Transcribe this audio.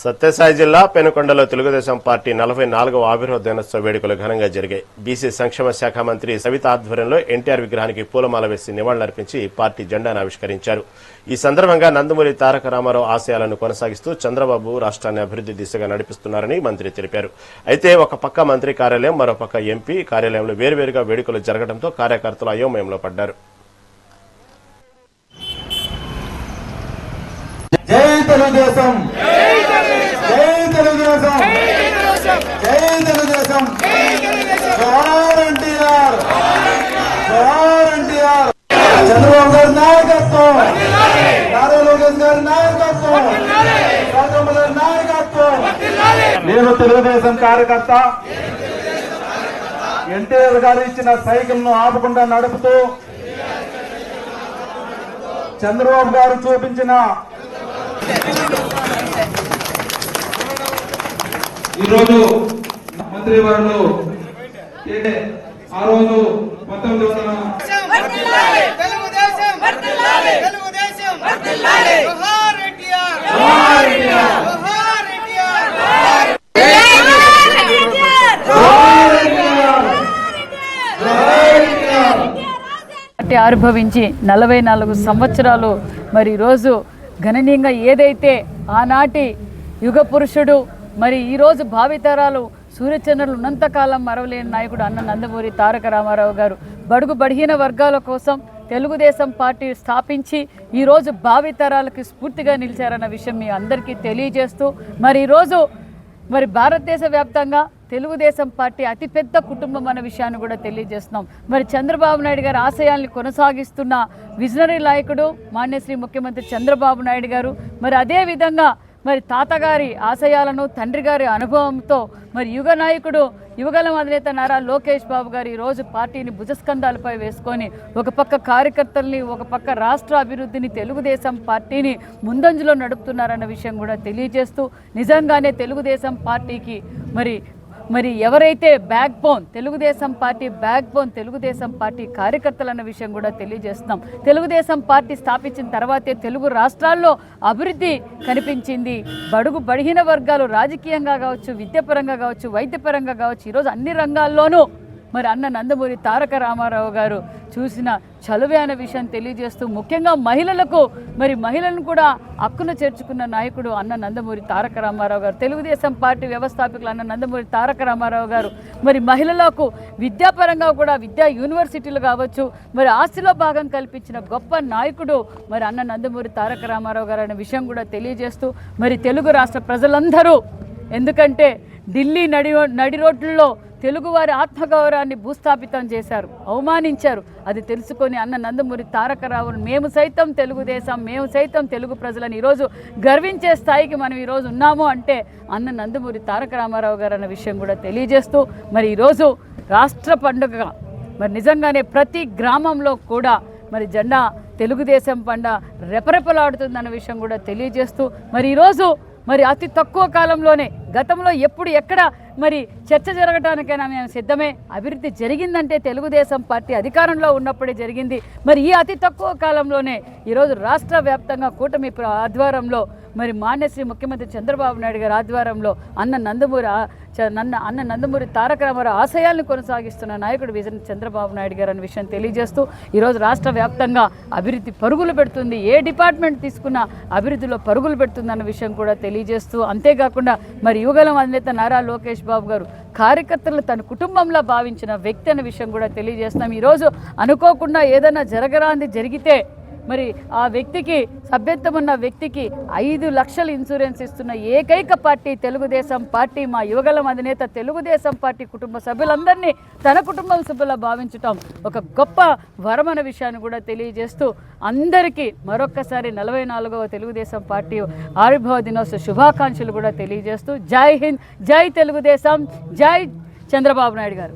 సత్యసాయి జిల్లా పెనుకొండలో తెలుగుదేశం పార్టీ 44వ ఆవిర్భావ దినోత్సవ వేడుకలు ఘనంగా జరిగాయి. బీసీ సంక్షేమ శాఖ మంత్రి సవిత ఆధ్వర్యంలో ఎన్టీఆర్ విగ్రహానికి పూలమాల వేసి నివాళులర్పించి పార్టీ జెండాను ఆవిష్కరించారు. ఈ సందర్భంగా నందమూరి తారక రామారావు ఆశయాలను కొనసాగిస్తూ చంద్రబాబు రాష్ట్రాన్ని అభివృద్ధి దిశగా నడిపిస్తున్నారని మంత్రి తెలిపారు. అయితే ఒక పక్క మంత్రి కార్యాలయం, మరోపక్క ఎంపీ కార్యాలయంలో వేర్వేరుగా వేడుకలు జరగడంతో కార్యకర్తలు అయోమయంలో పడ్డారు. జై తెలుగుదేశం, జై తెలుగుదేశం, జై తెలుగుదేశం, జోహార్ ఎన్టీఆర్, జోహార్ ఎన్టీఆర్. చంద్రబాబు గారి నాయకత్వం, నారా లోకేష్ గారి నాయకత్వం, రాజమ్మ గారి నాయకత్వం. నేను తెలుగుదేశం కార్యకర్త. ఎన్టీఆర్ గారు ఇచ్చిన సైకిల్ ను ఆపకుండా నడుపుతూ చంద్రబాబు గారు చూపించిన ఈరోజు మంత్రివర్యులు ఆ రోజు 1919 ఆవిర్భవించి 44 సంవత్సరాలు మరి ఈరోజు గణనీయంగా ఏదైతే ఆనాటి యుగ పురుషుడు మరి ఈరోజు భావితరాలు సూర్యచంద్రులు ఉన్నంతకాలం మరవలేని నాయకుడు అన్న నందమూరి తారక రామారావు గారు బడుగు బలహీన వర్గాల కోసం తెలుగుదేశం పార్టీ స్థాపించి ఈరోజు భావితరాలకు స్ఫూర్తిగా నిలిచారన్న విషయం మీ అందరికీ తెలియజేస్తూ మరి ఈరోజు మరి భారతదేశ వ్యాప్తంగా తెలుగుదేశం పార్టీ అతిపెద్ద కుటుంబం అన్న విషయాన్ని కూడా తెలియజేస్తున్నాం. మరి చంద్రబాబు నాయుడు గారి ఆశయాల్ని కొనసాగిస్తున్న విజనరీ నాయకుడు మాన్యశ్రీ ముఖ్యమంత్రి చంద్రబాబు నాయుడు గారు మరి అదేవిధంగా మరి తాతగారి ఆశయాలను తండ్రి గారి అనుభవంతో మరి యుగ నాయకుడు యువగలం అధినేత నారా లోకేష్ బాబు గారు ఈరోజు పార్టీని భుజస్కంధాలపై వేసుకొని ఒక పక్క కార్యకర్తల్ని, ఒక పక్క రాష్ట్ర అభివృద్ధిని, తెలుగుదేశం పార్టీని ముందంజలో నడుపుతున్నారన్న విషయం కూడా తెలియజేస్తూ నిజంగానే తెలుగుదేశం పార్టీకి మరి ఎవరైతే backbone Telugu Desam party backbone Telugu Desam party కార్యకర్తలన్న విషయం కూడా తెలియజేస్తున్నాం. తెలుగుదేశం పార్టీ స్థాపించిన తర్వాతే తెలుగు రాష్ట్రాల్లో అభివృద్ధి కనిపించింది. బడుగు బలహీన వర్గాలు రాజకీయంగా కావచ్చు, విద్యాపరంగా కావచ్చు, వైద్యపరంగా కావచ్చు, ఈరోజు అన్ని రంగాల్లోనూ మరి అన్న నందమూరి తారక రామారావు గారు చూసిన చలువే అనే విషయం తెలియజేస్తూ ముఖ్యంగా మహిళలను కూడా హక్కున చేర్చుకున్న నాయకుడు అన్న నందమూరి తారక రామారావు గారు. తెలుగుదేశం పార్టీ వ్యవస్థాపకులు అన్న నందమూరి తారక రామారావు గారు మరి మహిళలకు విద్యాపరంగా కూడా విద్యా యూనివర్సిటీలు కావచ్చు మరి ఆస్తిలో భాగం కల్పించిన గొప్ప నాయకుడు మరి అన్న నందమూరి తారక రామారావు గారు అనే విషయం కూడా తెలియజేస్తూ మరి తెలుగు రాష్ట్ర ప్రజలందరూ ఎందుకంటే ఢిల్లీ నడి రోడ్లలో తెలుగువారి ఆత్మగౌరవాన్ని భూస్థాపితం చేశారు, అవమానించారు. అది తెలుసుకొని అన్న నందమూరి తారక రావును మేము సైతం తెలుగుదేశం, మేము సైతం తెలుగు ప్రజలను ఈరోజు గర్వించే స్థాయికి మనం ఈరోజు ఉన్నాము అంటే అన్న నందమూరి తారక రామారావు గారు అన్న విషయం కూడా తెలియజేస్తూ మరి ఈరోజు రాష్ట్ర పండుగగా మరి నిజంగానే ప్రతి గ్రామంలో కూడా మరి జెండా తెలుగుదేశం పండుగ రెపరెపలాడుతుందన్న విషయం కూడా తెలియజేస్తూ మరి ఈరోజు మరి అతి తక్కువ కాలంలోనే గతంలో ఎక్కడ మరి చర్చ జరగడానికైనా మేము సిద్ధమే. అభివృద్ధి జరిగిందంటే తెలుగుదేశం పార్టీ అధికారంలో ఉన్నప్పుడే జరిగింది. మరి ఈ అతి తక్కువ కాలంలోనే ఈరోజు రాష్ట్ర వ్యాప్తంగా కూటమి ఆధ్వర్యంలో మరి మాన్యశ్రీ ముఖ్యమంత్రి చంద్రబాబు నాయుడు గారి ఆధ్వర్యంలో అన్న నందమూరి తారక రామారావు ఆశయాలను కొనసాగిస్తున్న నాయకుడు విజన్ చంద్రబాబు నాయుడు గారు అనే విషయం తెలియజేస్తూ ఈరోజు రాష్ట్ర వ్యాప్తంగా అభివృద్ధి పరుగులు పెడుతుంది. ఏ డిపార్ట్మెంట్ తీసుకున్నా అభివృద్ధిలో పరుగులు పెడుతుందన్న విషయం కూడా తెలియజేస్తూ అంతేకాకుండా మరి యువగలం అధినేత నారా లోకేష్ బాబు గారు కార్యకర్తలు తన కుటుంబంలో భావించిన వ్యక్తి అనే విషయం కూడా తెలియజేస్తున్నాం. ఈరోజు అనుకోకుండా ఏదైనా జరగరాంది జరిగితే మరి ఆ వ్యక్తికి సభ్యత్వం ఉన్న వ్యక్తికి 5 లక్షల ఇన్సూరెన్స్ ఇస్తున్న ఏకైక పార్టీ తెలుగుదేశం పార్టీ. మా యువగలం అధినేత తెలుగుదేశం పార్టీ కుటుంబ సభ్యులందరినీ తన కుటుంబ సభ్యులా భావించటం ఒక గొప్ప వరం అనే విషయాన్ని కూడా తెలియజేస్తూ అందరికీ మరొక్కసారి 44వ తెలుగుదేశం పార్టీ ఆవిర్భావ దినోత్సవ శుభాకాంక్షలు కూడా తెలియజేస్తూ జై హింద్, జై తెలుగుదేశం, జై చంద్రబాబు నాయుడు గారు.